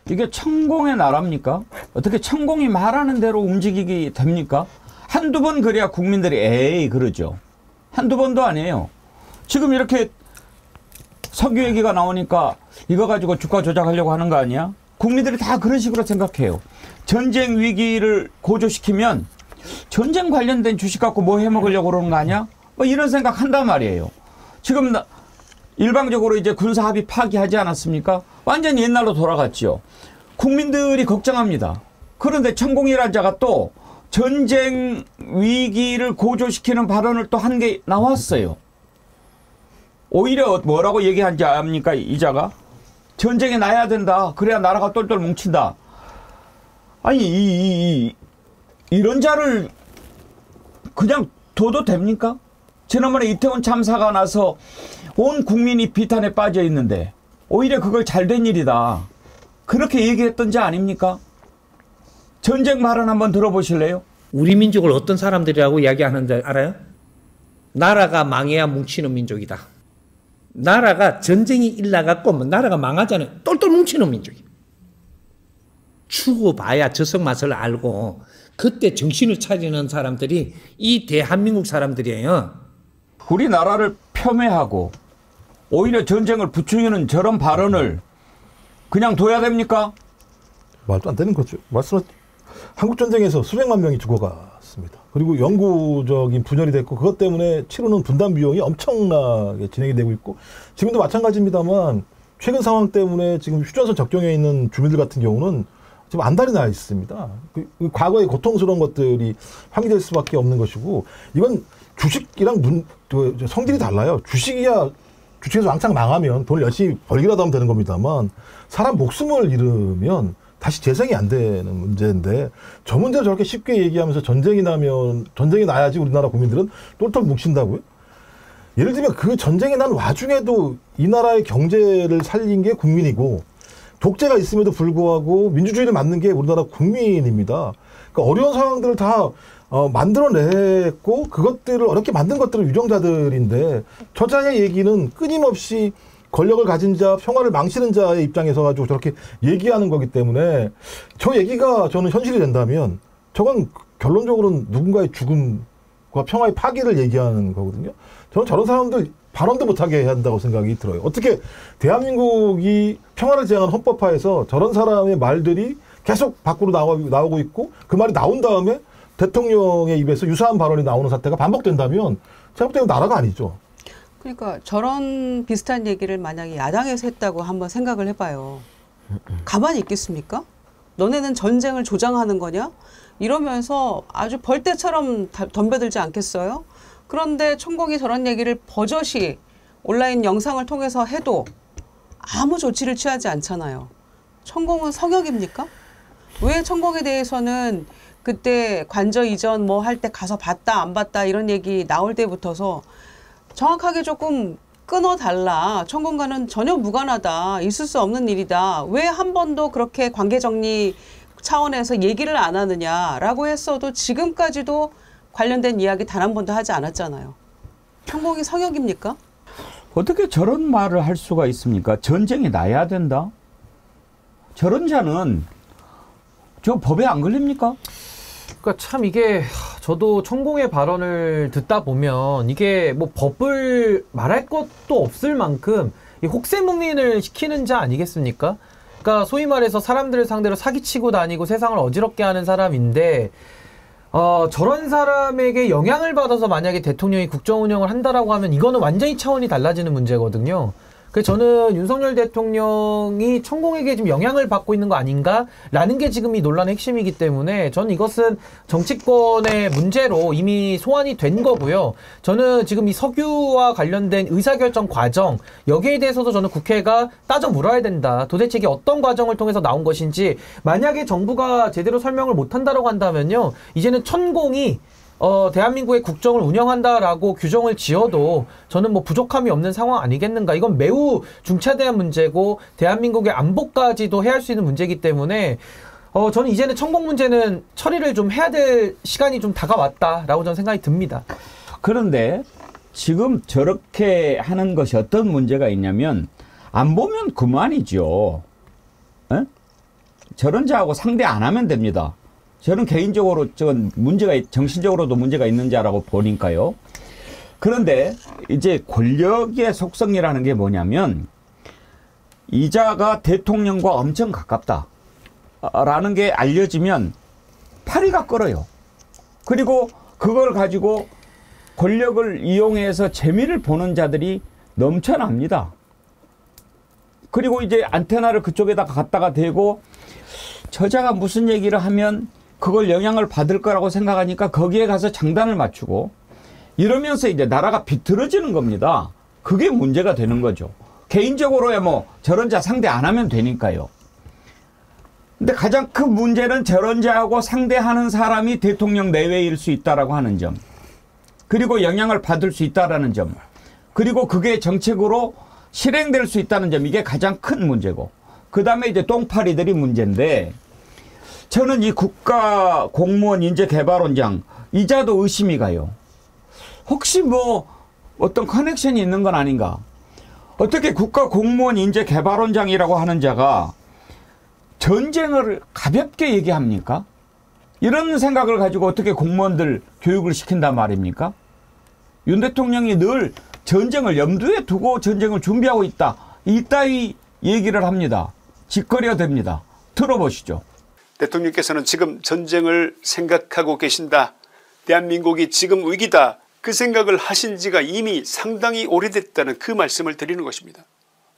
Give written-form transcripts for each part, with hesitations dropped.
이게 천공의 나라입니까? 어떻게 천공이 말하는 대로 움직이게 됩니까? 한두 번 그래야 국민들이 에이 그러죠. 한두 번도 아니에요. 지금 이렇게 석유 얘기가 나오니까 이거 가지고 주가 조작하려고 하는 거 아니야? 국민들이 다 그런 식으로 생각해요. 전쟁 위기를 고조시키면 전쟁 관련된 주식 갖고 뭐 해먹으려고 그러는 거 아니야? 뭐 이런 생각 한단 말이에요. 지금 일방적으로 이제 군사합의 파기하지 않았습니까? 완전히 옛날로 돌아갔죠. 국민들이 걱정합니다. 그런데 천공이라는 자가 또 전쟁 위기를 고조시키는 발언을 또 한 게 나왔어요. 오히려 뭐라고 얘기한지 압니까? 이 자가? 전쟁에 나야 된다. 그래야 나라가 똘똘 뭉친다. 아니 이런 자를 그냥 둬도 됩니까? 지난번에 이태원 참사가 나서 온 국민이 비탄에 빠져 있는데 오히려 그걸 잘된 일이다. 그렇게 얘기했던 자 아닙니까? 전쟁 발언 한번 들어보실래요? 우리 민족을 어떤 사람들이라고 이야기하는지 알아요? 나라가 망해야 뭉치는 민족이다. 나라가 전쟁이 일나갔고 나라가 망하잖아요. 똘똘 뭉치는 민족이에요. 죽어봐야 저성 맛을 알고 그때 정신을 차리는 사람들이 이 대한민국 사람들이에요. 우리나라를 폄훼하고 오히려 전쟁을 부추기는 저런 발언을 그냥 둬야 됩니까? 말도 안 되는 거죠. 한국전쟁에서 수백만 명이 죽어갔습니다. 그리고 영구적인 분열이 됐고 그것 때문에 치르는 분담 비용이 엄청나게 진행이 되고 있고 지금도 마찬가지입니다만 최근 상황 때문에 지금 휴전선 접경에 있는 주민들 같은 경우는 지금 안달이 나 있습니다. 과거의 고통스러운 것들이 확인될 수밖에 없는 것이고 이건 주식이랑 성질이 달라요. 주식에서 왕창 망하면 돈을 열심히 벌기라도 하면 되는 겁니다만 사람 목숨을 잃으면 다시 재생이 안 되는 문제인데 저 문제를 저렇게 쉽게 얘기하면서 전쟁이 나야지 우리나라 국민들은 똘똘 뭉친다고요? 예를 들면 그 전쟁이 난 와중에도 이 나라의 경제를 살린 게 국민이고 독재가 있음에도 불구하고 민주주의를 만든 게 우리나라 국민입니다. 그러니까 어려운 상황들을 다 만들어냈고 그것들을 어렵게 만든 것들은 유정자들인데 저자의 얘기는 끊임없이 권력을 가진 자, 평화를 망치는 자의 입장에서 가지고 저렇게 얘기하는 거기 때문에 저 얘기가 저는 현실이 된다면 저건 결론적으로는 누군가의 죽음과 평화의 파기를 얘기하는 거거든요. 저는 저런 사람들 발언도 못하게 해야 한다고 생각이 들어요. 어떻게 대한민국이 평화를 지향하는 헌법화에서 저런 사람의 말들이 계속 밖으로 나오고 있고 그 말이 나온 다음에 대통령의 입에서 유사한 발언이 나오는 사태가 반복된다면 제가 볼 때는 나라가 아니죠. 그러니까 저런 비슷한 얘기를 만약에 야당에서 했다고 한번 생각을 해봐요. 가만히 있겠습니까? 너네는 전쟁을 조장하는 거냐? 이러면서 아주 벌떼처럼 덤벼들지 않겠어요? 그런데 천공이 저런 얘기를 버젓이 온라인 영상을 통해서 해도 아무 조치를 취하지 않잖아요. 천공은 성역입니까? 왜 천공에 대해서는 그때 관저 이전 뭐 할 때 가서 봤다 안 봤다 이런 얘기 나올 때부터서 정확하게 조금 끊어달라. 천공과는 전혀 무관하다. 있을 수 없는 일이다. 왜 한 번도 그렇게 관계정리 차원에서 얘기를 안 하느냐라고 했어도 지금까지도 관련된 이야기 단 한 번도 하지 않았잖아요. 천공이 성역입니까? 어떻게 저런 말을 할 수가 있습니까? 전쟁이 나야 된다? 저런 자는 저 법에 안 걸립니까? 그러니까 참 이게 저도 천공의 발언을 듣다 보면 이게 뭐 법을 말할 것도 없을 만큼 이 혹세무민을 시키는 자 아니겠습니까? 그러니까 소위 말해서 사람들을 상대로 사기치고 다니고 세상을 어지럽게 하는 사람인데 저런 사람에게 영향을 받아서 만약에 대통령이 국정 운영을 한다라고 하면 이거는 완전히 차원이 달라지는 문제거든요. 그래서 저는 윤석열 대통령이 천공에게 지금 영향을 받고 있는 거 아닌가라는 게 지금 이 논란의 핵심이기 때문에 저는 이것은 정치권의 문제로 이미 소환이 된 거고요. 저는 지금 이 석유와 관련된 의사결정 과정 여기에 대해서도 저는 국회가 따져 물어야 된다. 도대체 이게 어떤 과정을 통해서 나온 것인지 만약에 정부가 제대로 설명을 못한다라고 한다면요. 이제는 천공이 대한민국의 국정을 운영한다라고 규정을 지어도 저는 뭐 부족함이 없는 상황 아니겠는가. 이건 매우 중차대한 문제고 대한민국의 안보까지도 해야 할 수 있는 문제이기 때문에 저는 이제는 천공 문제는 처리를 좀 해야 될 시간이 좀 다가왔다라고 저는 생각이 듭니다. 그런데 지금 저렇게 하는 것이 어떤 문제가 있냐면 안 보면 그만이죠. 에? 저런 자하고 상대 안 하면 됩니다. 저는 개인적으로 전 정신적으로도 문제가 있는 자라고 보니까요. 그런데 이제 권력의 속성이라는 게 뭐냐면 이 자가 대통령과 엄청 가깝다라는 게 알려지면 파리가 끓어요. 그리고 그걸 가지고 권력을 이용해서 재미를 보는 자들이 넘쳐납니다. 그리고 이제 안테나를 그쪽에다가 갖다가 대고 저자가 무슨 얘기를 하면 그걸 영향을 받을 거라고 생각하니까 거기에 가서 장단을 맞추고 이러면서 이제 나라가 비틀어지는 겁니다. 그게 문제가 되는 거죠. 개인적으로야 뭐 저런 자 상대 안 하면 되니까요. 근데 가장 큰 문제는 저런 자하고 상대하는 사람이 대통령 내외일 수 있다라고 하는 점. 그리고 영향을 받을 수 있다라는 점. 그리고 그게 정책으로 실행될 수 있다는 점. 이게 가장 큰 문제고. 그다음에 이제 똥파리들이 문제인데 저는 이 국가공무원 인재개발원장 이자도 의심이 가요. 혹시 뭐 어떤 커넥션이 있는 건 아닌가. 어떻게 국가공무원 인재개발원장이라고 하는 자가 전쟁을 가볍게 얘기합니까? 이런 생각을 가지고 어떻게 공무원들 교육을 시킨단 말입니까? 윤 대통령이 늘 전쟁을 염두에 두고 전쟁을 준비하고 있다. 이따위 얘기를 합니다. 짓거려야 됩니다. 들어보시죠. 대통령께서는 지금 전쟁을 생각하고 계신다. 대한민국이 지금 위기다. 그 생각을 하신 지가 이미 상당히 오래됐다는 그 말씀을 드리는 것입니다.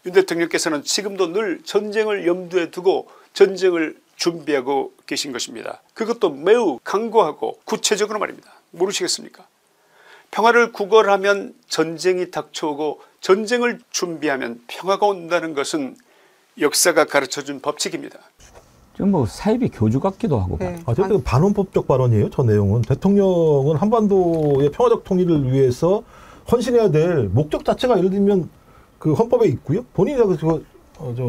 윤 대통령께서는 지금도 늘 전쟁을 염두에 두고 전쟁을 준비하고 계신 것입니다. 그것도 매우 강고하고 구체적으로 말입니다. 모르시겠습니까? 평화를 구걸하면 전쟁이 닥쳐오고 전쟁을 준비하면 평화가 온다는 것은 역사가 가르쳐준 법칙입니다. 좀 뭐 사이비 교주 같기도 하고. 네. 어쨌든 반헌법적 발언이에요. 저 내용은. 대통령은 한반도의 평화적 통일을 위해서 헌신해야 될 목적 자체가 예를 들면 그 헌법에 있고요. 본인이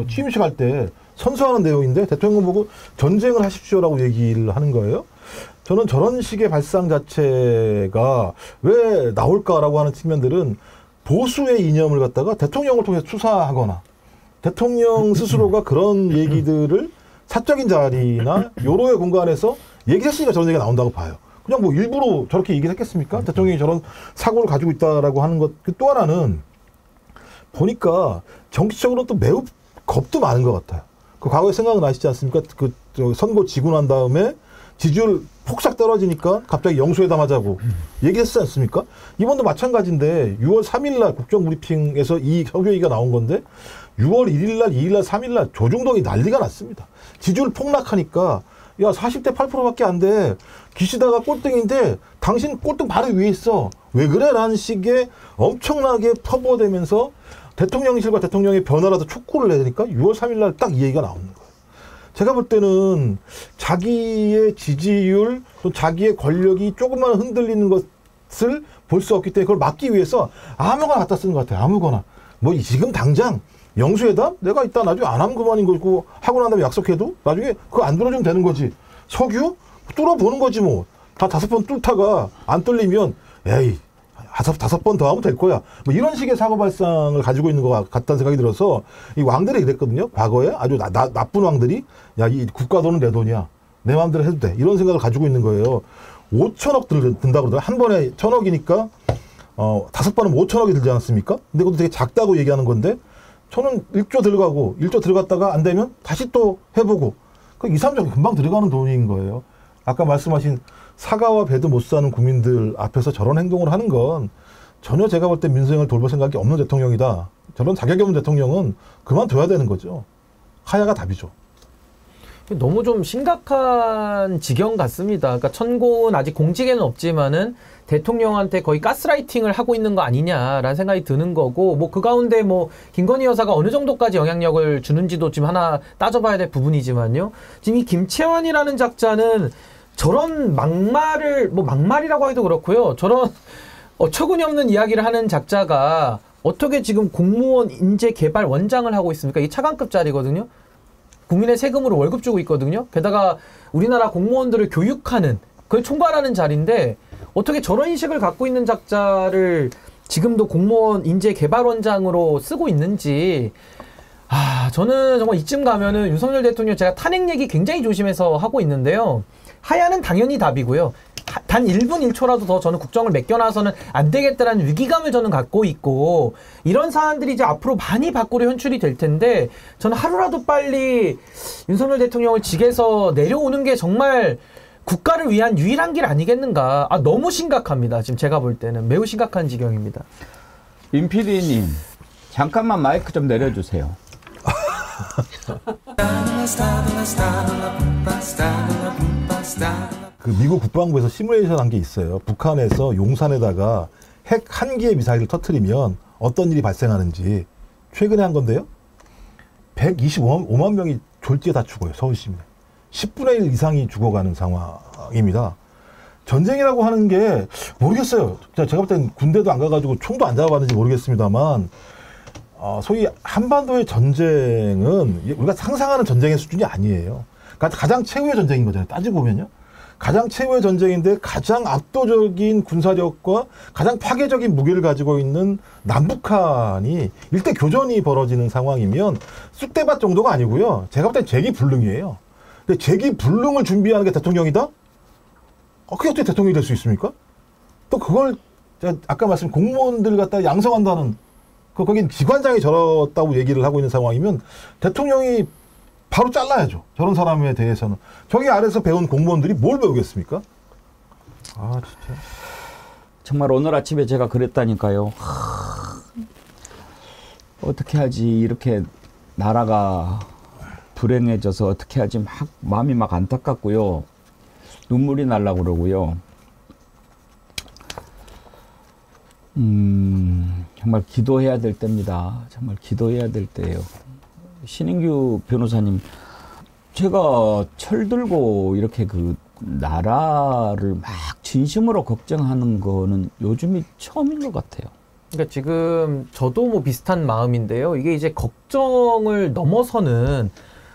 취임식 할 때 선서하는 내용인데 대통령 보고 전쟁을 하십시오라고 얘기를 하는 거예요. 저는 저런 식의 발상 자체가 왜 나올까라고 하는 측면들은 보수의 이념을 갖다가 대통령을 통해서 추사하거나 대통령 스스로가 그런 얘기들을 사적인 자리나 여로의 공간에서 얘기했으니까 저런 얘기가 나온다고 봐요. 그냥 뭐 일부러 저렇게 얘기를 했겠습니까? 대통령이 저런 사고를 가지고 있다라고 하는 것. 또 하나는 보니까 정치적으로 또 매우 겁도 많은 것 같아요. 그 과거에 생각은 나시지 않습니까? 선거 지고 난 다음에 지지율 폭삭 떨어지니까 갑자기 영수회담 하자고 얘기했지 않습니까? 이번도 마찬가지인데 6월 3일날 국정브리핑에서 이 석유얘기가 나온 건데 6월 1일날, 2일날, 3일날 조중동이 난리가 났습니다. 지지율 폭락하니까 야 40대 8%밖에 안 돼. 기시다가 꼴등인데 당신 꼴등 바로 위에 있어. 왜 그래? 라는 식의 엄청나게 퍼부어대면서 대통령실과 대통령의 변화라도 촉구를 해야 되니까 6월 3일날 딱 이 얘기가 나오는 거예요. 제가 볼 때는 자기의 지지율, 또 자기의 권력이 조금만 흔들리는 것을 볼 수 없기 때문에 그걸 막기 위해서 아무거나 갖다 쓰는 것 같아요. 아무거나. 뭐 지금 당장 영수회담? 내가 이따 나중에 안 하면 그만인 거고 하고 난 다음에 약속해도 나중에 그거 안 들어주면 되는 거지. 석유? 뚫어보는 거지 뭐. 다 5번 뚫다가 안 뚫리면 에이 5번 더 하면 될 거야. 뭐 이런 식의 사고발상을 가지고 있는 것 같다는 생각이 들어서 이 왕들이 그랬거든요. 과거에 아주 나쁜 왕들이 야, 이 국가 돈은 내 돈이야. 내 마음대로 해도 돼. 이런 생각을 가지고 있는 거예요. 5천억 든다고 그러더라고요. 한 번에 1,000억이니까 5번은 5천억이 들지 않았습니까? 근데 그것도 되게 작다고 얘기하는 건데 저는 1조 들어가고 1조 들어갔다가 안 되면 다시 또 해보고 그 2, 3조 금방 들어가는 돈인 거예요. 아까 말씀하신 사과와 배도 못 사는 국민들 앞에서 저런 행동을 하는 건 전혀 제가 볼 때 민생을 돌볼 생각이 없는 대통령이다. 저런 자격이 없는 대통령은 그만둬야 되는 거죠. 하야가 답이죠. 너무 좀 심각한 지경 같습니다. 그러니까 천공은 아직 공직에는 없지만은 대통령한테 거의 가스라이팅을 하고 있는 거 아니냐라는 생각이 드는 거고, 뭐 그 가운데 뭐 김건희 여사가 어느 정도까지 영향력을 주는지도 지금 하나 따져봐야 될 부분이지만요. 지금 이 김채환이라는 작자는 저런 막말을, 뭐 막말이라고 하기도 그렇고요. 저런 어처구니 없는 이야기를 하는 작자가 어떻게 지금 공무원 인재개발 원장을 하고 있습니까? 이게 차관급 자리거든요. 국민의 세금으로 월급 주고 있거든요. 게다가 우리나라 공무원들을 교육하는, 그걸 총괄하는 자리인데 어떻게 저런 인식을 갖고 있는 작자를 지금도 공무원 인재개발원장으로 쓰고 있는지 저는 정말 이쯤 가면은 윤석열 대통령 제가 탄핵 얘기 굉장히 조심해서 하고 있는데요. 하야는 당연히 답이고요. 단 1분 1초라도 더 저는 국정을 맡겨놔서는 안 되겠다라는 위기감을 저는 갖고 있고, 이런 사안들이 이제 앞으로 많이 밖으로 현출이 될 텐데, 저는 하루라도 빨리 윤석열 대통령을 직에서 내려오는 게 정말 국가를 위한 유일한 길 아니겠는가. 너무 심각합니다. 지금 제가 볼 때는 매우 심각한 지경입니다. 임 PD님, 잠깐만 마이크 좀 내려주세요. 그 미국 국방부에서 시뮬레이션 한 게 있어요. 북한에서 용산에다가 핵 1기의 미사일을 터뜨리면 어떤 일이 발생하는지 최근에 한 건데요. 125만 명이 졸지에 다 죽어요. 서울 시민. 10분의 1 이상이 죽어가는 상황입니다. 전쟁이라고 하는 게 모르겠어요. 제가 볼 땐 군대도 안 가가지고 총도 안 잡아봤는지 모르겠습니다만, 소위 한반도의 전쟁은 우리가 상상하는 전쟁의 수준이 아니에요. 그러니까 가장 최후의 전쟁인 거잖아요. 따지고 보면요. 가장 최후의 전쟁인데 가장 압도적인 군사력과 가장 파괴적인 무기를 가지고 있는 남북한이 일대 교전이 벌어지는 상황이면 쑥대밭 정도가 아니고요. 제가 볼 땐 재기불능이에요. 근데 재기불능을 준비하는 게 대통령이다? 그게 어떻게 대통령이 될 수 있습니까? 또 그걸 제가 아까 말씀 공무원들 갖다 양성한다는, 거긴 기관장이 저렇다고 얘기를 하고 있는 상황이면 대통령이 바로 잘라야죠. 저런 사람에 대해서는. 저기 아래서 배운 공무원들이 뭘 배우겠습니까? 진짜. 정말 오늘 아침에 제가 그랬다니까요. 어떻게 하지, 이렇게 나라가 불행해져서 어떻게 하지, 막 마음이 막 안타깝고요. 눈물이 날라고 그러고요. 정말 기도해야 될 때입니다. 정말 기도해야 될 때예요. 신인규 변호사님, 제가 철들고 이렇게 그 나라를 막 진심으로 걱정하는 거는 요즘이 처음인 것 같아요. 그러니까 지금 저도 뭐 비슷한 마음인데요. 이게 이제 걱정을 넘어서는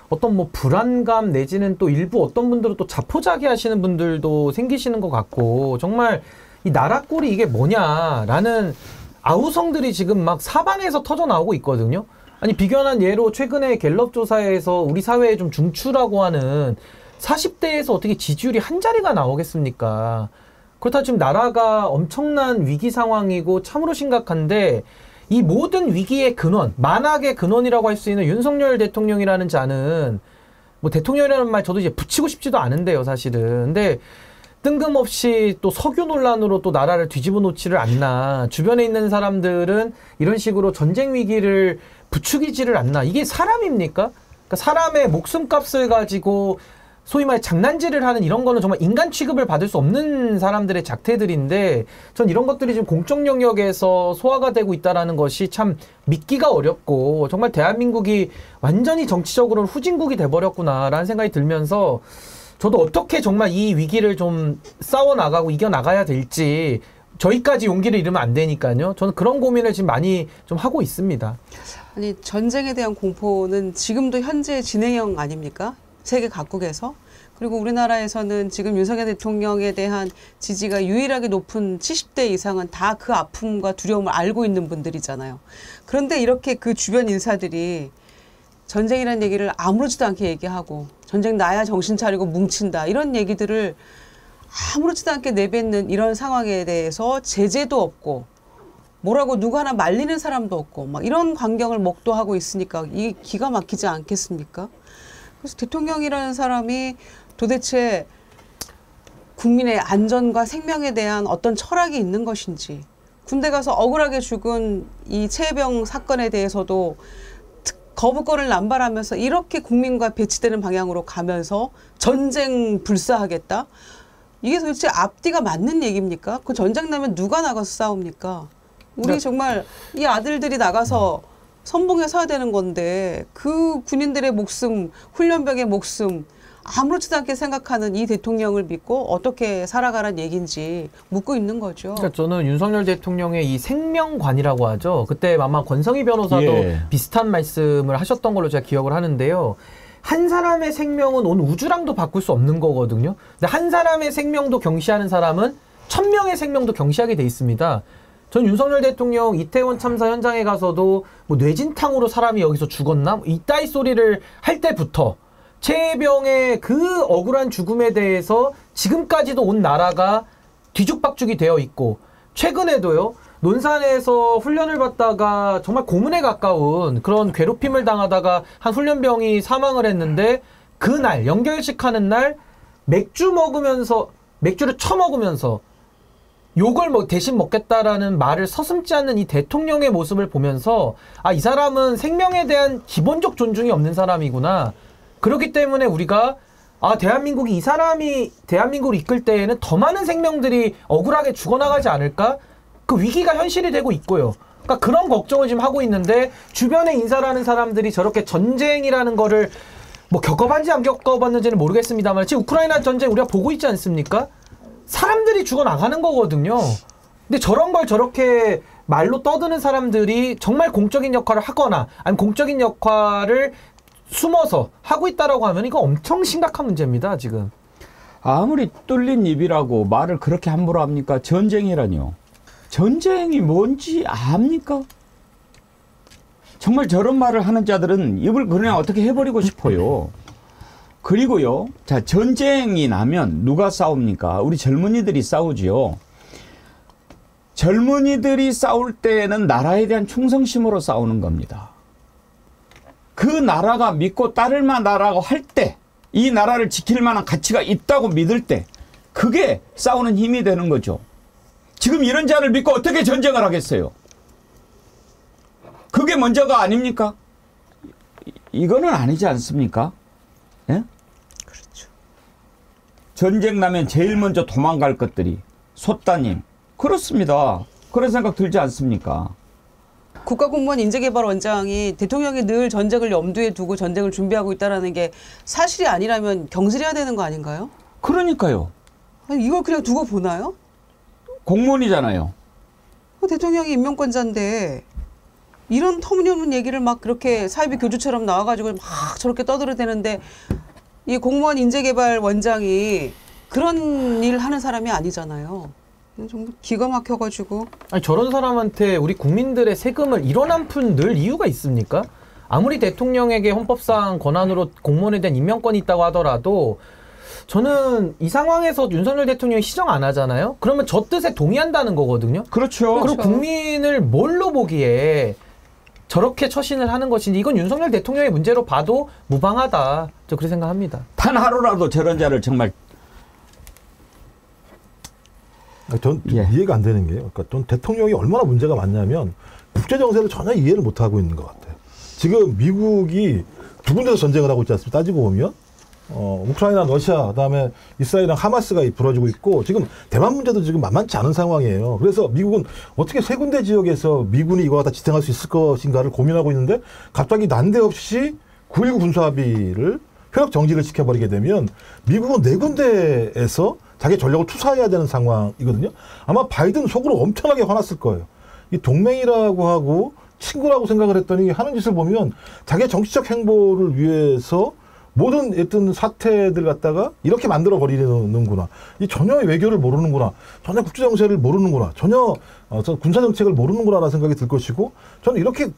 어떤 뭐 불안감 내지는 또 일부 어떤 분들은 또 자포자기 하시는 분들도 생기시는 것 같고, 정말 이 나라 꼴이 이게 뭐냐라는 아우성들이 지금 막 사방에서 터져 나오고 있거든요. 아니, 비견한 예로 최근에 갤럽 조사에서 우리 사회에 좀 중추라고 하는 40대에서 어떻게 지지율이 한 자리가 나오겠습니까? 그렇다 지금 나라가 엄청난 위기 상황이고 참으로 심각한데, 이 모든 위기의 근원, 만악의 근원이라고 할 수 있는 윤석열 대통령이라는 자는, 뭐 대통령이라는 말 저도 이제 붙이고 싶지도 않은데요, 사실은. 근데 뜬금없이 또 석유 논란으로 또 나라를 뒤집어 놓지를 않나. 주변에 있는 사람들은 이런 식으로 전쟁 위기를 부추기지를 않나. 이게 사람입니까? 그러니까 사람의 목숨값을 가지고 소위 말해 장난질을 하는 이런 거는 정말 인간 취급을 받을 수 없는 사람들의 작태들인데, 전 이런 것들이 지금 공적 영역에서 소화가 되고 있다는 것이 참 믿기가 어렵고, 정말 대한민국이 완전히 정치적으로 후진국이 돼버렸구나라는 생각이 들면서, 저도 어떻게 정말 이 위기를 좀 싸워나가고 이겨나가야 될지, 저희까지 용기를 잃으면 안 되니까요. 저는 그런 고민을 지금 많이 좀 하고 있습니다. 아니, 전쟁에 대한 공포는 지금도 현재 진행형 아닙니까? 세계 각국에서. 그리고 우리나라에서는 지금 윤석열 대통령에 대한 지지가 유일하게 높은 70대 이상은 다 그 아픔과 두려움을 알고 있는 분들이잖아요. 그런데 이렇게 그 주변 인사들이 전쟁이라는 얘기를 아무렇지도 않게 얘기하고, 전쟁 나야 정신 차리고 뭉친다, 이런 얘기들을 아무렇지도 않게 내뱉는 이런 상황에 대해서 제재도 없고, 뭐라고 누구 하나 말리는 사람도 없고, 막 이런 광경을 목도하고 있으니까 이게 기가 막히지 않겠습니까? 그래서 대통령이라는 사람이 도대체 국민의 안전과 생명에 대한 어떤 철학이 있는 것인지, 군대 가서 억울하게 죽은 이 최혜병 사건에 대해서도 거부권을 남발하면서 이렇게 국민과 배치되는 방향으로 가면서 전쟁 불사하겠다? 이게 도대체 앞뒤가 맞는 얘기입니까? 그 전쟁 나면 누가 나가서 싸웁니까? 우리 정말 이 아들들이 나가서 선봉에 서야 되는 건데, 그 군인들의 목숨, 훈련병의 목숨 아무렇지도 않게 생각하는 이 대통령을 믿고 어떻게 살아가란 얘기인지 묻고 있는 거죠. 그러니까 저는 윤석열 대통령의 이 생명관이라고 하죠. 그때 아마 권성희 변호사도 비슷한 말씀을 하셨던 걸로 제가 기억을 하는데요. 한 사람의 생명은 온 우주랑도 바꿀 수 없는 거거든요. 근데 한 사람의 생명도 경시하는 사람은 1000명의 생명도 경시하게 돼 있습니다. 전 윤석열 대통령 이태원 참사 현장에 가서도 뭐 뇌진탕으로 사람이 여기서 죽었나? 뭐 이따위 소리를 할 때부터 최혜병의 그 억울한 죽음에 대해서 지금까지도 온 나라가 뒤죽박죽이 되어 있고, 최근에도요, 논산에서 훈련을 받다가 정말 고문에 가까운 그런 괴롭힘을 당하다가 한 훈련병이 사망을 했는데, 그날 연결식 하는 날 맥주를 처먹으면서 욕을 대신 먹겠다라는 말을 서슴지 않는 이 대통령의 모습을 보면서, 아, 이 사람은 생명에 대한 기본적 존중이 없는 사람이구나. 그렇기 때문에 우리가 대한민국이 이 사람이 대한민국을 이끌 때에는 더 많은 생명들이 억울하게 죽어나가지 않을까? 그 위기가 현실이 되고 있고요. 그러니까 그런 걱정을 지금 하고 있는데, 주변에 인사라는 사람들이 저렇게 전쟁이라는 거를 뭐 겪어봤는지 안 겪어봤는지는 모르겠습니다만, 지금 우크라이나 전쟁 우리가 보고 있지 않습니까? 사람들이 죽어나가는 거거든요. 근데 저런 걸 저렇게 말로 떠드는 사람들이 정말 공적인 역할을 하거나 아니면 공적인 역할을 숨어서 하고 있다라고 하면 이거 엄청 심각한 문제입니다, 지금. 아무리 뚫린 입이라고 말을 그렇게 함부로 합니까? 전쟁이라뇨. 전쟁이 뭔지 압니까? 정말 저런 말을 하는 자들은 입을 그냥 어떻게 해버리고 싶어요. 그리고요, 자, 전쟁이 나면 누가 싸웁니까? 우리 젊은이들이 싸우지요. 젊은이들이 싸울 때는 나라에 대한 충성심으로 싸우는 겁니다. 그 나라가 믿고 따를 만하다고 할 때, 이 나라를 지킬 만한 가치가 있다고 믿을 때, 그게 싸우는 힘이 되는 거죠. 지금 이런 자를 믿고 어떻게 전쟁을 하겠어요? 그게 먼저가 아닙니까? 이거는 아니지 않습니까? 예? 그렇죠. 전쟁 나면 제일 먼저 도망갈 것들이 소따님. 그렇습니다. 그런 생각 들지 않습니까? 국가공무원 인재개발원장이 대통령이 늘 전쟁을 염두에 두고 전쟁을 준비하고 있다는 게 사실이 아니라면 경질해야 되는 거 아닌가요? 그러니까요. 아니, 이걸 그냥 두고 보나요? 공무원이잖아요. 대통령이 임명권자인데 이런 터무니없는 얘기를 막 그렇게 사이비 교주처럼 나와가지고 막 저렇게 떠들어대는데, 이 공무원 인재개발원장이 그런 일 하는 사람이 아니잖아요. 정말 기가 막혀가지고. 아니, 저런 사람한테 우리 국민들의 세금을 1원 한 푼 늘 이유가 있습니까? 아무리 대통령에게 헌법상 권한으로 공무원에 대한 임명권이 있다고 하더라도, 저는 이 상황에서 윤석열 대통령이 시정 안 하잖아요? 그러면 저 뜻에 동의한다는 거거든요? 그렇죠. 그리고 국민을 뭘로 보기에 저렇게 처신을 하는 것인지, 이건 윤석열 대통령의 문제로 봐도 무방하다. 저 그렇게 생각합니다. 단 하루라도 저런 자를 정말. 전 이해가 안 되는 게, 그러니까 전 대통령이 얼마나 문제가 많냐면 국제 정세를 전혀 이해를 못 하고 있는 것 같아요. 지금 미국이 두 군데서 전쟁을 하고 있지 않습니까? 따지고 보면 우크라이나, 러시아, 그다음에 이스라엘이랑 하마스가 불어지고 있고, 지금 대만 문제도 지금 만만치 않은 상황이에요. 그래서 미국은 어떻게 세 군데 지역에서 미군이 이거 갖다 지탱할 수 있을 것인가를 고민하고 있는데, 갑자기 난데없이 9.19 군사합의를 효력 정지를 시켜버리게 되면 미국은 네 군데에서 자기 전력을 투사해야 되는 상황이거든요. 아마 바이든 속으로 엄청나게 화났을 거예요. 이 동맹이라고 하고 친구라고 생각을 했더니 하는 짓을 보면 자기의 정치적 행보를 위해서 모든 어떤 사태들 갖다가 이렇게 만들어 버리는구나. 이 전혀 외교를 모르는구나. 전혀 국제 정세를 모르는구나. 전혀 군사 정책을 모르는구나라는 생각이 들 것이고, 저는 이렇게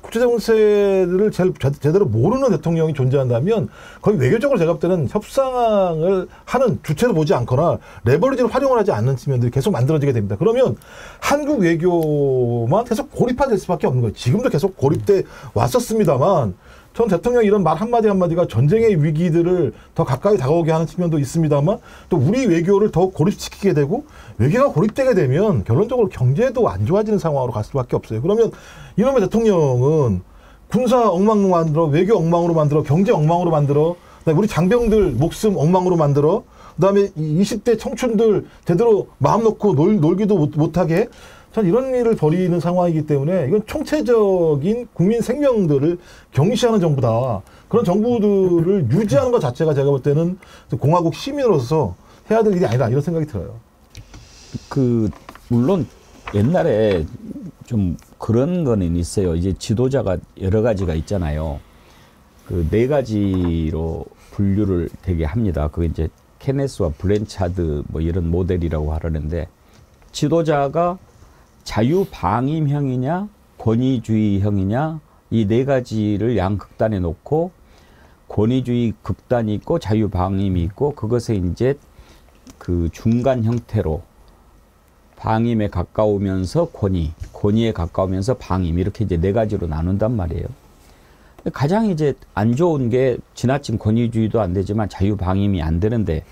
국제 정세를 제대로 모르는 대통령이 존재한다면 거의 외교적으로 제가 볼 때는 협상을 하는 주체를 보지 않거나 레버리지를 활용을 하지 않는 측면들이 계속 만들어지게 됩니다. 그러면 한국 외교만 계속 고립화될 수밖에 없는 거예요. 지금도 계속 고립돼 왔었습니다만, 전 대통령이 이런 말 한마디 한마디가 전쟁의 위기들을 더 가까이 다가오게 하는 측면도 있습니다만, 또 우리 외교를 더욱 고립시키게 되고, 외교가 고립되게 되면 결론적으로 경제도 안 좋아지는 상황으로 갈 수밖에 없어요. 그러면 이놈의 대통령은 군사 엉망으로 만들어, 외교 엉망으로 만들어, 경제 엉망으로 만들어, 그다음에 우리 장병들 목숨 엉망으로 만들어, 그다음에 20대 청춘들 제대로 마음 놓고 놀기도 못하게, 전 이런 일을 벌이는 상황이기 때문에 이건 총체적인 국민 생명들을 경시하는 정부다. 그런 정부들을 유지하는 것 자체가 제가 볼 때는 공화국 시민으로서 해야 될 일이 아니다, 이런 생각이 들어요. 물론 옛날에 좀 그런 거는 있어요. 이제 지도자가 여러 가지가 있잖아요. 그 네 가지로 분류를 되게 합니다. 그게 이제 케네스와 블렌차드 뭐 이런 모델이라고 하려는데, 지도자가 자유방임형이냐 권위주의형이냐 이 네 가지를 양극단에 놓고 권위주의 극단이 있고 자유방임이 있고 그것에 이제 그 중간 형태로 방임에 가까우면서 권위에 가까우면서 방임 이렇게 이제 네 가지로 나눈단 말이에요. 가장 이제 안 좋은 게 지나친 권위주의도 안 되지만 자유방임이 안 되는데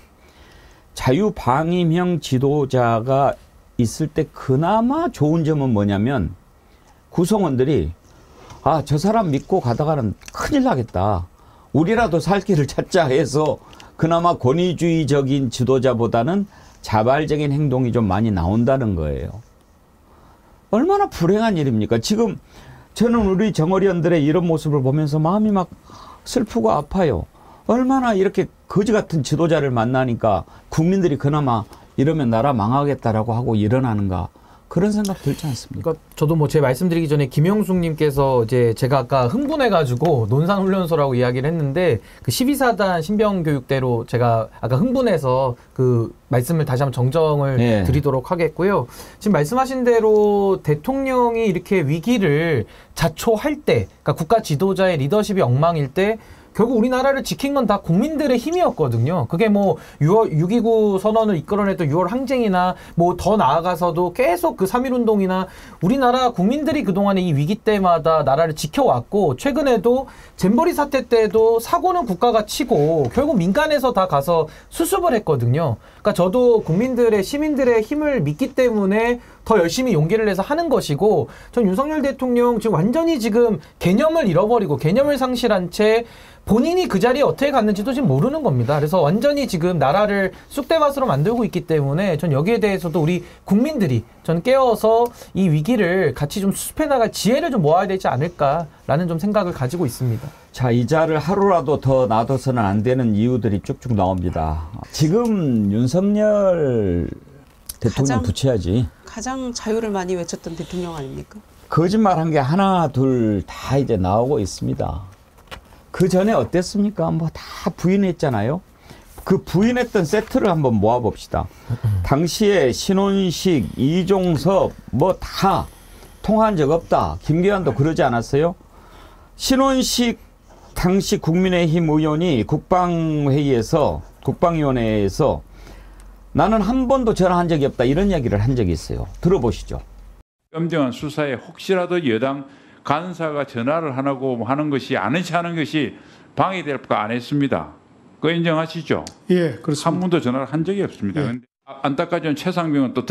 자유방임형 지도자가 있을 때 그나마 좋은 점은 뭐냐면 구성원들이 아, 저 사람 믿고 가다가는 큰일 나겠다. 우리라도 살 길을 찾자 해서 그나마 권위주의적인 지도자보다는 자발적인 행동이 좀 많이 나온다는 거예요. 얼마나 불행한 일입니까? 지금 저는 우리 정어리원들의 이런 모습을 보면서 마음이 막 슬프고 아파요. 얼마나 이렇게 거지 같은 지도자를 만나니까 국민들이 그나마 이러면 나라 망하겠다라고 하고 일어나는가. 그런 생각 들지 않습니까? 그러니까 저도 뭐 제 말씀드리기 전에 김영숙님께서 이제 제가 아까 흥분해가지고 논산훈련소라고 이야기를 했는데 그 12사단 신병교육대로 제가 아까 흥분해서 그 말씀을 다시 한번 정정을 드리도록 하겠고요. 지금 말씀하신 대로 대통령이 이렇게 위기를 자초할 때, 그러니까 국가 지도자의 리더십이 엉망일 때 결국 우리나라를 지킨 건 다 국민들의 힘이었거든요. 그게 뭐 6.29 선언을 이끌어냈던 6월 항쟁이나 뭐 더 나아가서도 계속 그 3.1운동이나 우리나라 국민들이 그동안에 이 위기 때마다 나라를 지켜왔고 최근에도 잼버리 사태 때도 사고는 국가가 치고 결국 민간에서 다 가서 수습을 했거든요. 그러니까 저도 국민들의 시민들의 힘을 믿기 때문에 더 열심히 용기를 내서 하는 것이고 전 윤석열 대통령 지금 완전히 지금 개념을 잃어버리고 개념을 상실한 채 본인이 그 자리에 어떻게 갔는지도 지금 모르는 겁니다. 그래서 완전히 지금 나라를 쑥대밭으로 만들고 있기 때문에 전 여기에 대해서도 우리 국민들이 전 깨어서 이 위기를 같이 좀 수습해 나갈 지혜를 좀 모아야 되지 않을까라는 좀 생각을 가지고 있습니다. 자, 이 자를 하루라도 더 놔둬서는 안 되는 이유들이 쭉쭉 나옵니다. 지금 윤석열 대통령 붙여야지. 가장 자유를 많이 외쳤던 대통령 아닙니까? 거짓말한 게 하나 둘 다 이제 나오고 있습니다. 그 전에 어땠습니까? 뭐 다 부인했잖아요. 그 부인했던 세트를 한번 모아봅시다. 당시에 신원식, 이종섭 뭐 다 통화한 적 없다. 김계환도 그러지 않았어요? 신원식 당시 국민의힘 의원이 국방위원회에서 나는 한 번도 전화한 적이 없다. 이런 이야기를 한 적이 있어요. 들어보시죠. 엄정한 수사에 혹시라도 여당 간사가 전화를 안 하고 하는 것이 아는지 하는 것이 방해될 거 안 했습니다. 그거 인정하시죠? 예, 그렇습니다. 한 번도 전화를 한 적이 없습니다. 예. 근데 안타까운 최상병은 또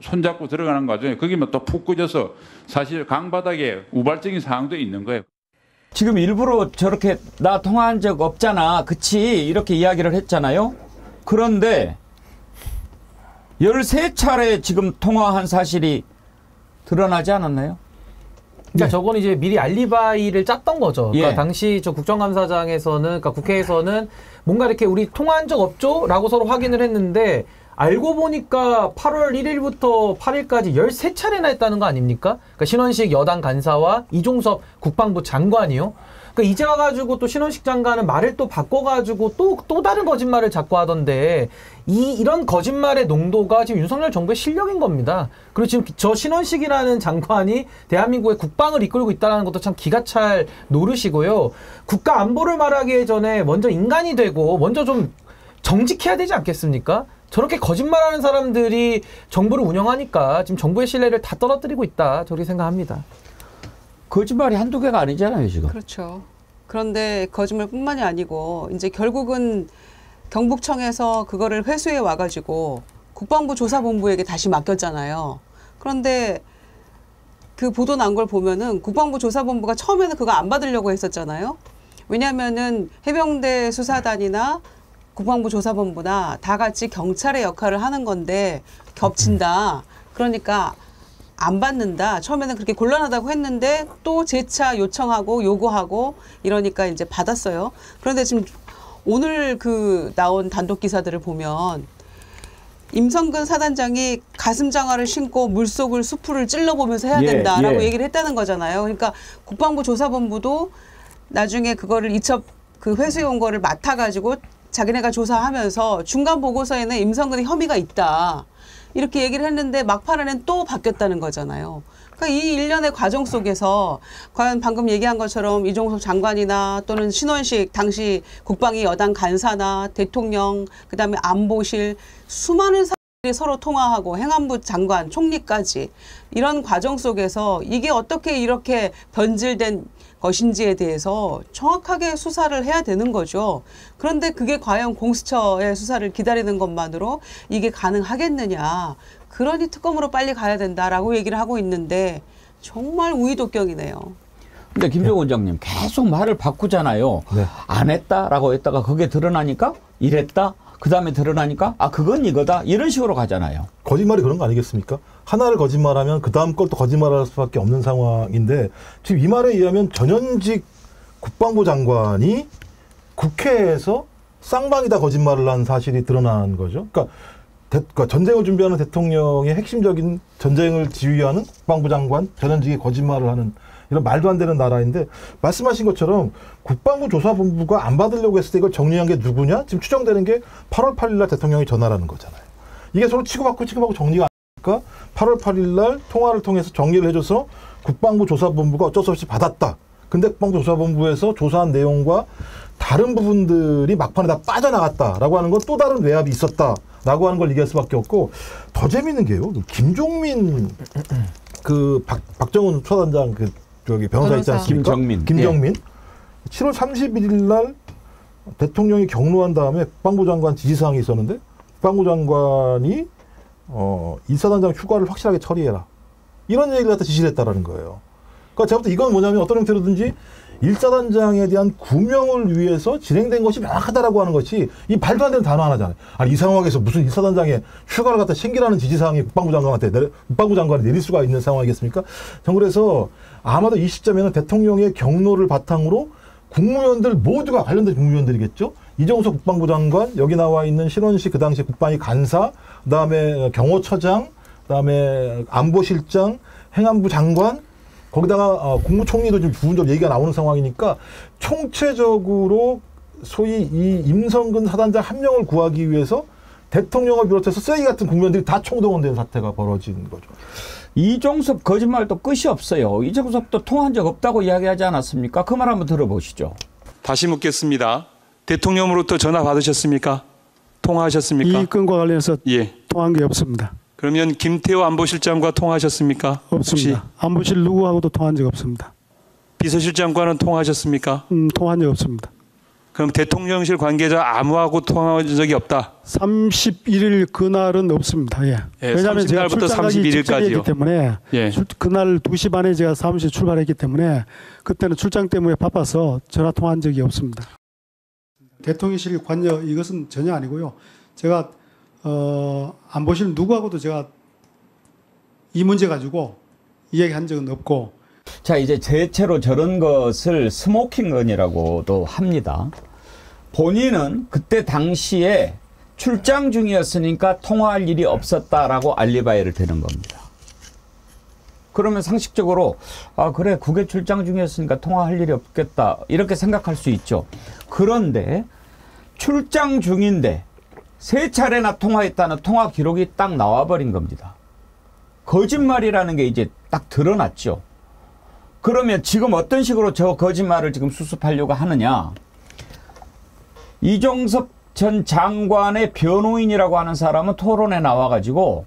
손잡고 들어가는 과정에 거기만 또 푹 꽂혀서 사실 강바닥에 우발적인 상황도 있는 거예요. 지금 일부러 저렇게 나 통화한 적 없잖아. 그치? 이렇게 이야기를 했잖아요. 그런데 13차례 지금 통화한 사실이 드러나지 않았나요? 그러니까 저건 이제 미리 알리바이를 짰던 거죠. 그러니까 예. 당시 저 국정감사장에서는, 그러니까 국회에서는 뭔가 이렇게 우리 통화한 적 없죠? 라고 서로 확인을 했는데 알고 보니까 8월 1일부터 8일까지 13차례나 했다는 거 아닙니까? 그러니까 신원식 여당 간사와 이종섭 국방부 장관이요. 그러니까 이제 와가지고 또 신원식 장관은 말을 또 바꿔가지고 또 다른 거짓말을 자꾸 하던데 이런 거짓말의 농도가 지금 윤석열 정부의 실력인 겁니다. 그리고 지금 저 신원식이라는 장관이 대한민국의 국방을 이끌고 있다는 것도 참 기가 찰 노릇이고요. 국가 안보를 말하기 전에 먼저 인간이 되고 먼저 좀 정직해야 되지 않겠습니까? 저렇게 거짓말하는 사람들이 정부를 운영하니까 지금 정부의 신뢰를 다 떨어뜨리고 있다. 저렇게 생각합니다. 거짓말이 한두 개가 아니잖아요, 지금. 그렇죠. 그런데 거짓말뿐만이 아니고 이제 결국은 경북청에서 그거를 회수해 와가지고 국방부 조사본부에게 다시 맡겼잖아요. 그런데 그 보도 난 걸 보면은 국방부 조사본부가 처음에는 그거 안 받으려고 했었잖아요. 왜냐하면은 해병대 수사단이나 국방부 조사본부나 다 같이 경찰의 역할을 하는 건데 겹친다. 그러니까 안 받는다. 처음에는 그렇게 곤란하다고 했는데 또 재차 요청하고 요구하고 이러니까 이제 받았어요. 그런데 지금 오늘 그 나온 단독 기사들을 보면 임성근 사단장이 가슴 장화를 신고 물속을 수풀을 찔러보면서 해야 된다라고 얘기를 했다는 거잖아요. 그러니까 국방부 조사본부도 나중에 그거를 이첩 그 회수해 온 거를 맡아가지고 자기네가 조사하면서 중간 보고서에는 임성근의 혐의가 있다. 이렇게 얘기를 했는데 막판에는 또 바뀌었다는 거잖아요. 그러니까 이 일련의 과정 속에서 과연 방금 얘기한 것처럼 이종섭 장관이나 또는 신원식 당시 국방위 여당 간사나 대통령 그다음에 안보실 수많은 사람들이 서로 통화하고 행안부 장관 총리까지 이런 과정 속에서 이게 어떻게 이렇게 변질된 것인지에 대해서 정확하게 수사를 해야 되는 거죠. 그런데 그게 과연 공수처의 수사를 기다리는 것만으로 이게 가능하겠느냐. 그러니 특검으로 빨리 가야 된다라고 얘기를 하고 있는데 정말 우의독경이네요. 근데 김종호 원장님 계속 말을 바꾸잖아요. 네. 안 했다라고 했다가 그게 드러나니까 이랬다. 그다음에 드러나니까 아 그건 이거다. 이런 식으로 가잖아요. 거짓말이 그런 거 아니겠습니까? 하나를 거짓말하면 그 다음 걸 또 거짓말할 수밖에 없는 상황인데 지금 이 말에 의하면 전현직 국방부 장관이 국회에서 쌍방이다 거짓말을 한 사실이 드러난 거죠. 그러니까 전쟁을 준비하는 대통령의 핵심적인 전쟁을 지휘하는 국방부 장관 전현직이 거짓말을 하는 이런 말도 안 되는 나라인데 말씀하신 것처럼 국방부 조사본부가 안 받으려고 했을 때 이걸 정리한 게 누구냐? 지금 추정되는 게 8월 8일 날 대통령이 전화라는 거잖아요. 이게 서로 치고받고 정리가 안 되니까 8월 8일 날 통화를 통해서 정리를 해줘서 국방부 조사본부가 어쩔 수 없이 받았다. 근데 국방부 조사본부에서 조사한 내용과 다른 부분들이 막판에 다 빠져나갔다라고 하는 건 또 다른 외압이 있었다라고 하는 걸 얘기할 수밖에 없고 더 재밌는 게요. 김종민 박정훈 수사단장 변호사 있지 않습니까? 김정민. 7월 31일 날 대통령이 경로한 다음에 국방부 장관 지시사항이 있었는데 국방부 장관이 이 사단장 휴가를 확실하게 처리해라. 이런 얘기를 갖다 지시를 했다라는 거예요. 그러니까 제가 볼 때 이건 뭐냐면 어떤 형태로든지 1사단장에 대한 구명을 위해서 진행된 것이 명확하다라고 하는 것이 이 말도 안 되는 단어 하나잖아요. 아니 이 상황에서 무슨 1사단장의 휴가를 갖다 챙기라는 지시사항이 국방부 장관이 내릴 수가 있는 상황이겠습니까? 전 그래서 아마도 이 시점에는 대통령의 경로를 바탕으로 국무위원들 모두가 관련된 국무위원들이겠죠. 이종석 국방부 장관, 여기 나와 있는 신원식 그 당시 국방위 간사, 그다음에 경호처장, 그다음에 안보실장, 행안부 장관, 거기다가 국무총리도 지금 부분적으로 얘기가 나오는 상황이니까 총체적으로 소위 이 임성근 사단장 한 명을 구하기 위해서 대통령을 비롯해서 쓰레기 같은 국면들이 다 총동원된 사태가 벌어진 거죠. 이종섭 거짓말도 끝이 없어요. 이종섭도 통화한 적 없다고 이야기하지 않았습니까? 그 말 한번 들어보시죠. 다시 묻겠습니다. 대통령으로부터 전화 받으셨습니까? 통화하셨습니까? 이 건과 관련해서 예. 통화한 게 없습니다. 그러면 김태호 안보실장과 통화하셨습니까? 없습니다. 혹시? 안보실 누구하고도 통화한 적 없습니다. 비서실장과는 통화하셨습니까? 통화한 적 없습니다. 그럼 대통령실 관계자 아무하고 통화한 적이 없다? 31일 그날은 없습니다. 예. 예, 왜냐하면 제가 30날부터 출장가기 31일까지요. 직전이었기 때문에 예. 그날 2시 반에 제가 사무실 출발했기 때문에 그때는 출장 때문에 바빠서 전화 통화한 적이 없습니다. 대통령실 관여 이것은 전혀 아니고요. 제가 안보실 누구하고도 제가 이 문제 가지고 이야기한 적은 없고. 자, 이제 대체로 저런 것을 스모킹건이라고도 합니다. 본인은 그때 당시에 출장 중이었으니까 통화할 일이 없었다라고 알리바이를 대는 겁니다. 그러면 상식적으로 아 그래 국외 출장 중이었으니까 통화할 일이 없겠다 이렇게 생각할 수 있죠. 그런데 출장 중인데 3차례나 통화했다는 통화 기록이 딱 나와버린 겁니다. 거짓말이라는 게 이제 딱 드러났죠. 그러면 지금 어떤 식으로 저 거짓말을 지금 수습하려고 하느냐. 이종섭 전 장관의 변호인이라고 하는 사람은 토론에 나와가지고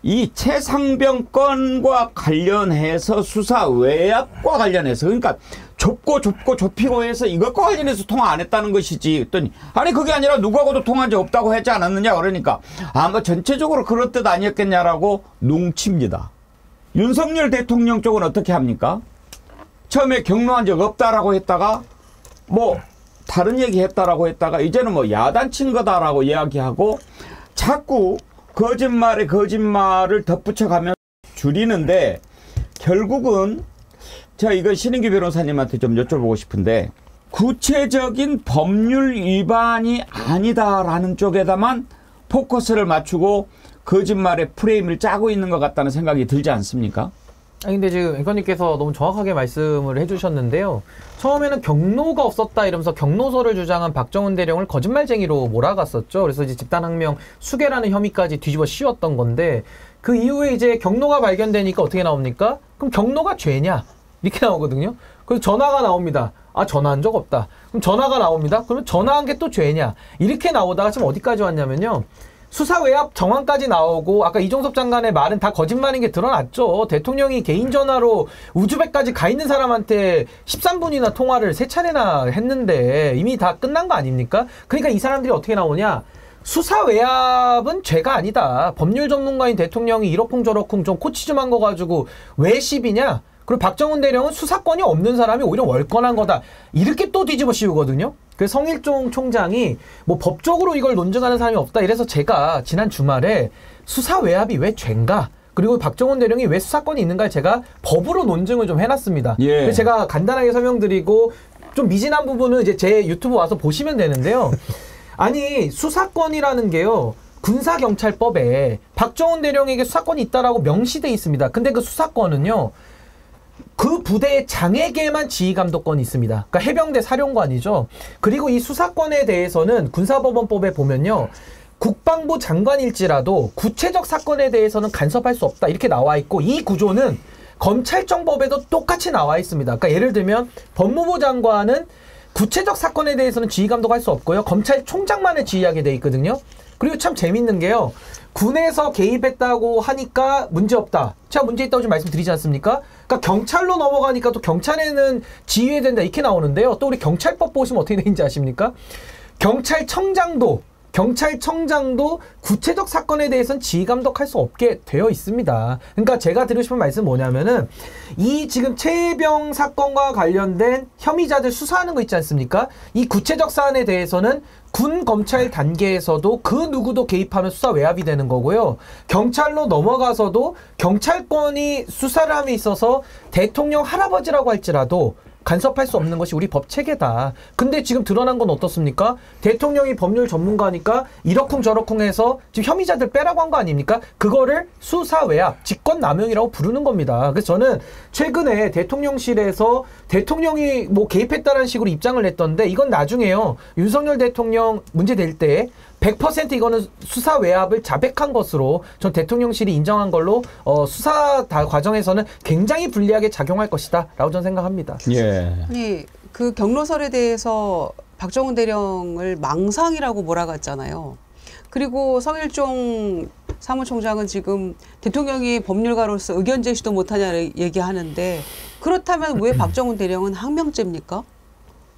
이 최상병 건과 관련해서 수사 외압과 관련해서 그러니까 좁히고 해서 이것과 관련해서 통화 안 했다는 것이지 했더니 아니 그게 아니라 누구하고도 통화한 적 없다고 하지 않았느냐 그러니까 아마 전체적으로 그럴 뜻 아니었겠냐라고 농칩니다. 윤석열 대통령 쪽은 어떻게 합니까? 처음에 경로한 적 없다라고 했다가 뭐 다른 얘기 했다라고 했다가 이제는 뭐 야단친 거다라고 이야기하고 자꾸 거짓말에 거짓말을 덧붙여가면서 줄이는데 결국은 제가 이거 신인규 변호사님한테 좀 여쭤보고 싶은데 구체적인 법률 위반이 아니다라는 쪽에다만 포커스를 맞추고 거짓말의 프레임을 짜고 있는 것 같다는 생각이 들지 않습니까? 아니 근데 지금 앵커님께서 너무 정확하게 말씀을 해주셨는데요. 처음에는 경로가 없었다 이러면서 경로서를 주장한 박정훈 대령을 거짓말쟁이로 몰아갔었죠. 그래서 이제 집단항명 수괴라는 혐의까지 뒤집어 씌웠던 건데 그 이후에 이제 경로가 발견되니까 어떻게 나옵니까? 그럼 경로가 죄냐? 이렇게 나오거든요. 그래서 전화가 나옵니다. 아, 전화한 적 없다. 그럼 전화가 나옵니다. 그러면 전화한 게 또 죄냐? 이렇게 나오다가 지금 어디까지 왔냐면요. 수사 외압 정황까지 나오고 아까 이종섭 장관의 말은 다 거짓말인 게 드러났죠. 대통령이 개인 전화로 우즈벡까지 가 있는 사람한테 13분이나 통화를 3차례나 했는데 이미 다 끝난 거 아닙니까? 그러니까 이 사람들이 어떻게 나오냐. 수사 외압은 죄가 아니다. 법률 전문가인 대통령이 이러쿵저러쿵 좀 코치 좀 한 거 가지고 왜 시비냐? 그리고 박정훈 대령은 수사권이 없는 사람이 오히려 월권한 거다. 이렇게 또 뒤집어 씌우거든요. 그래서 성일종 총장이 뭐 법적으로 이걸 논증하는 사람이 없다. 이래서 제가 지난 주말에 수사 외압이 왜 죄인가? 그리고 박정훈 대령이 왜 수사권이 있는가? 제가 법으로 논증을 좀 해놨습니다. 예. 그래서 제가 간단하게 설명드리고 좀 미진한 부분은 이제 제 유튜브 와서 보시면 되는데요. 아니 수사권이라는 게요. 군사경찰법에 박정훈 대령에게 수사권이 있다라고 명시돼 있습니다. 근데 그 수사권은요. 그 부대의 장에게만 지휘감독권이 있습니다. 그러니까 해병대 사령관이죠. 그리고 이 수사권에 대해서는 군사법원법에 보면요. 국방부 장관일지라도 구체적 사건에 대해서는 간섭할 수 없다. 이렇게 나와 있고 이 구조는 검찰청법에도 똑같이 나와 있습니다. 그러니까 예를 들면 법무부 장관은 구체적 사건에 대해서는 지휘감독할 수 없고요. 검찰총장만을 지휘하게 돼 있거든요. 그리고 참 재밌는 게요. 군에서 개입했다고 하니까 문제없다. 제가 문제 있다고 좀 말씀드리지 않습니까? 그러니까 경찰로 넘어가니까 또 경찰에는 지휘해야 된다 이렇게 나오는데요. 또 우리 경찰법 보시면 어떻게 되는지 아십니까? 경찰청장도 구체적 사건에 대해서는 지휘감독할 수 없게 되어 있습니다. 그러니까 제가 드리고 싶은 말씀은 뭐냐면은 이 지금 최혜병 사건과 관련된 혐의자들 수사하는 거 있지 않습니까? 이 구체적 사안에 대해서는 군 검찰 단계에서도 그 누구도 개입하면 수사 외압이 되는 거고요. 경찰로 넘어가서도 경찰권이 수사를 함에 있어서 대통령 할아버지라고 할지라도 간섭할 수 없는 것이 우리 법 체계다. 근데 지금 드러난 건 어떻습니까? 대통령이 법률 전문가니까 이러쿵저러쿵 해서 지금 혐의자들 빼라고 한 거 아닙니까? 그거를 수사 외압, 직권남용이라고 부르는 겁니다. 그래서 저는 최근에 대통령실에서 대통령이 뭐 개입했다는 식으로 입장을 냈던데 이건 나중에요. 윤석열 대통령 문제 될 때 100% 이거는 수사 외압을 자백한 것으로 전 대통령실이 인정한 걸로 수사 과정에서는 굉장히 불리하게 작용할 것이다 라고 저는 생각합니다. 예. 아니 그 경로설에 대해서 박정훈 대령을 망상이라고 몰아갔잖아요. 그리고 성일종 사무총장은 지금 대통령이 법률가로서 의견 제시도 못하냐 얘기하는데 그렇다면 왜 박정훈 대령은 항명죄입니까?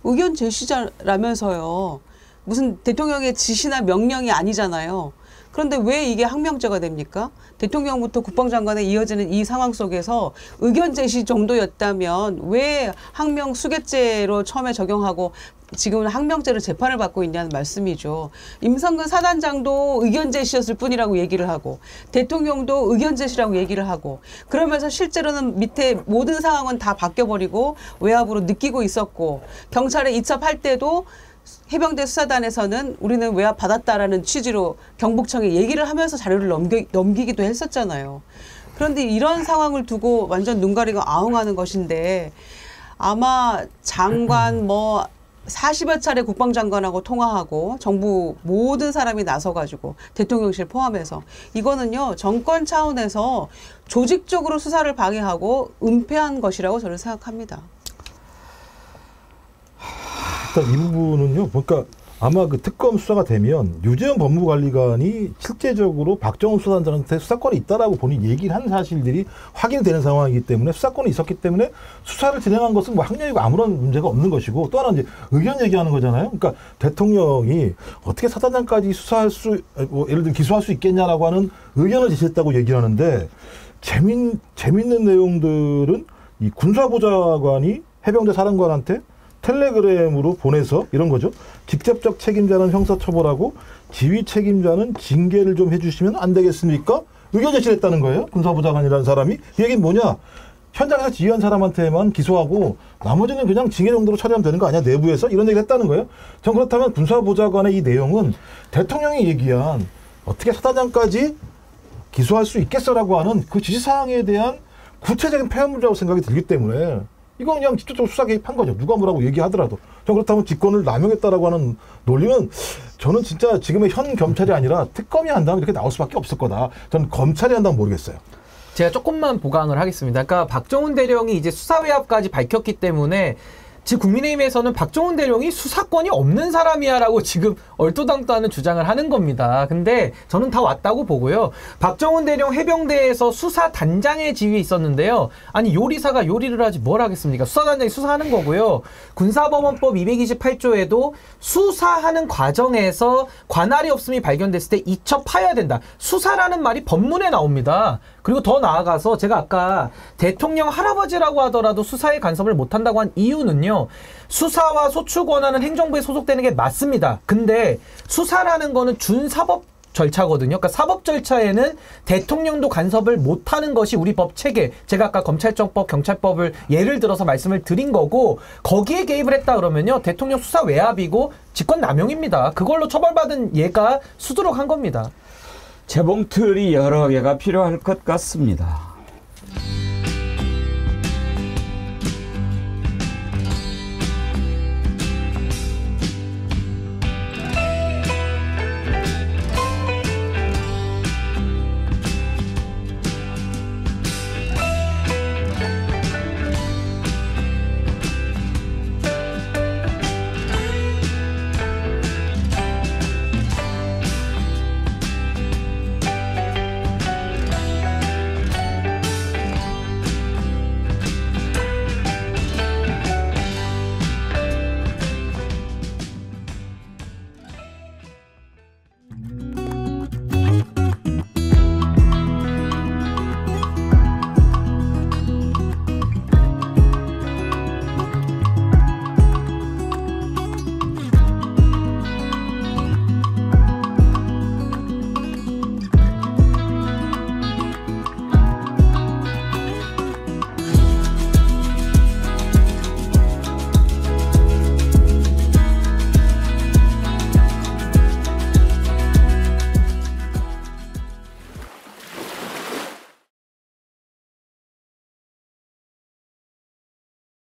의견 제시자라면서요. 무슨 대통령의 지시나 명령이 아니잖아요. 그런데 왜 이게 항명죄가 됩니까? 대통령부터 국방장관에 이어지는 이 상황 속에서 의견 제시 정도였다면 왜 항명 수괴죄로 처음에 적용하고 지금은 항명죄로 재판을 받고 있냐는 말씀이죠. 임성근 사단장도 의견 제시였을 뿐이라고 얘기를 하고 대통령도 의견 제시라고 얘기를 하고 그러면서 실제로는 밑에 모든 상황은 다 바뀌어버리고 외압으로 느끼고 있었고 경찰에 이첩할 때도 해병대 수사단에서는 우리는 외압 받았다라는 취지로 경북청에 얘기를 하면서 자료를 넘기기도 했었잖아요. 그런데 이런 상황을 두고 완전 눈 가리고 아웅하는 것인데 아마 장관 뭐 40여 차례 국방장관하고 통화하고 정부 모든 사람이 나서가지고 대통령실 포함해서 이거는요 정권 차원에서 조직적으로 수사를 방해하고 은폐한 것이라고 저는 생각합니다. 일단 이 부분은요. 그러니까 아마 그 특검 수사가 되면 유재현 법무관리관이 실제적으로 박정훈 수사단장한테 수사권이 있다라고 본인이 얘기를 한 사실들이 확인되는 상황이기 때문에 수사권이 있었기 때문에 수사를 진행한 것은 뭐 학력이고 아무런 문제가 없는 것이고 또 하나 이제 의견 얘기하는 거잖아요. 그러니까 대통령이 어떻게 사단장까지 수사할 수, 뭐 예를 들어 기소할 수 있겠냐라고 하는 의견을 제시했다고 얘기를 하는데 재밌는 내용들은 이 군사보좌관이 해병대 사령관한테 텔레그램으로 보내서 이런 거죠. 직접적 책임자는 형사처벌하고 지휘 책임자는 징계를 좀 해주시면 안 되겠습니까? 의견 제시를 했다는 거예요. 군사보좌관이라는 사람이. 이 얘기는 뭐냐? 현장에서 지휘한 사람한테만 기소하고 나머지는 그냥 징계 정도로 처리하면 되는 거 아니야? 내부에서? 이런 얘기를 했다는 거예요. 전 그렇다면 군사보좌관의 이 내용은 대통령이 얘기한 어떻게 사단장까지 기소할 수 있겠어라고 하는 그 지시사항에 대한 구체적인 폐암 문제라고 생각이 들기 때문에 이거 그냥 직접적으로 수사 개입한 거죠. 누가 뭐라고 얘기하더라도. 저 그렇다면 직권을 남용했다라고 하는 논리는 저는 진짜 지금의 현 경찰이 아니라 특검이 한다면 이렇게 나올 수밖에 없을 거다. 저는 검찰이 한다면 모르겠어요. 제가 조금만 보강을 하겠습니다. 그러니까 박정훈 대령이 이제 수사외압까지 밝혔기 때문에 지금 국민의힘에서는 박정훈 대령이 수사권이 없는 사람이야라고 지금 얼토당토하는 주장을 하는 겁니다. 근데 저는 다 왔다고 보고요. 박정훈 대령 해병대에서 수사단장의 지위에 있었는데요. 아니 요리사가 요리를 하지 뭘 하겠습니까? 수사단장이 수사하는 거고요. 군사법원법 228조에도 수사하는 과정에서 관할이 없음이 발견됐을 때 이첩 파야 된다. 수사라는 말이 법문에 나옵니다. 그리고 더 나아가서 제가 아까 대통령 할아버지라고 하더라도 수사에 간섭을 못한다고 한 이유는요. 수사와 소추 권한은 행정부에 소속되는 게 맞습니다. 근데 수사라는 거는 준사법 절차거든요. 그러니까 사법 절차에는 대통령도 간섭을 못하는 것이 우리 법 체계. 제가 아까 검찰청법, 경찰법을 예를 들어서 말씀을 드린 거고 거기에 개입을 했다 그러면요. 대통령 수사 외압이고 직권 남용입니다. 그걸로 처벌받은 얘가 수두룩한 겁니다. 재봉틀이 여러 개가 필요할 것 같습니다.